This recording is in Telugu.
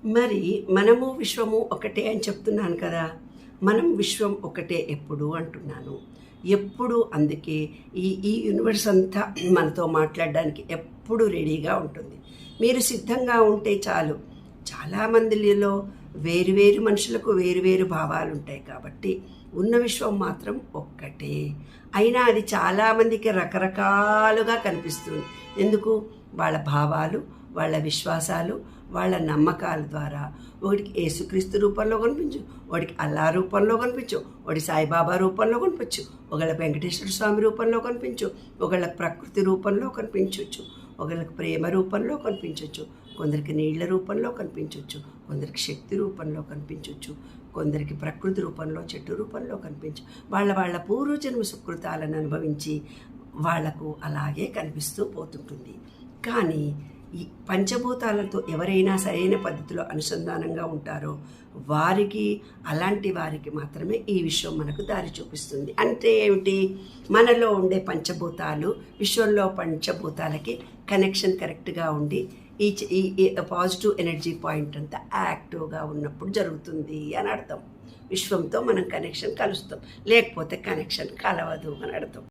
మరి మనము విశ్వము ఒకటే అని చెప్తున్నాను కదా. మనం విశ్వం ఒకటే ఎప్పుడు అంటున్నాను. ఎప్పుడు అందుకే ఈ యూనివర్స్ అంతా మనతో మాట్లాడడానికి ఎప్పుడు రెడీగా ఉంటుంది. మీరు సిద్ధంగా ఉంటే చాలు. చాలామందిలో వేరు మనుషులకు వేరు భావాలు ఉంటాయి కాబట్టి ఉన్న విశ్వం మాత్రం ఒక్కటే. అయినా అది చాలామందికి రకరకాలుగా కనిపిస్తుంది. ఎందుకు? వాళ్ళ భావాలు, వాళ్ళ విశ్వాసాలు, వాళ్ళ నమ్మకాల ద్వారా. ఒకటికి యేసుక్రీస్తు రూపంలో కనిపించు, ఒకటికి అల్లా రూపంలో కనిపించు, ఒకటి సాయిబాబా రూపంలో కనిపించు, ఒకళ్ళకి వెంకటేశ్వర స్వామి రూపంలో కనిపించు, ఒకళ్ళకి ప్రకృతి రూపంలో కనిపించవచ్చు, ఒకళ్ళకి ప్రేమ రూపంలో కనిపించవచ్చు, కొందరికి నీళ్ల రూపంలో కనిపించవచ్చు, కొందరికి శక్తి రూపంలో కనిపించవచ్చు, కొందరికి ప్రకృతి రూపంలో చెట్టు రూపంలో కనిపించు. వాళ్ళ పూర్వజన్మ సుకృతాలను అనుభవించి వాళ్లకు అలాగే కనిపిస్తూ పోతుంటుంది. కానీ ఈ పంచభూతాలతో ఎవరైనా సరైన పద్ధతిలో అనుసంధానంగా ఉంటారో అలాంటి వారికి మాత్రమే ఈ విశ్వం మనకు దారి చూపిస్తుంది. అంటే ఏమిటి? మనలో ఉండే పంచభూతాలు విశ్వంలో పంచభూతాలకి కనెక్షన్ కరెక్ట్గా ఉండి ఈ పాజిటివ్ ఎనర్జీ పాయింట్ అంతా యాక్టివ్గా ఉన్నప్పుడు జరుగుతుంది అని అర్థం. విశ్వంతో మనం కనెక్షన్ కలుస్తాం, లేకపోతే కనెక్షన్ కలవదు అని అర్థం.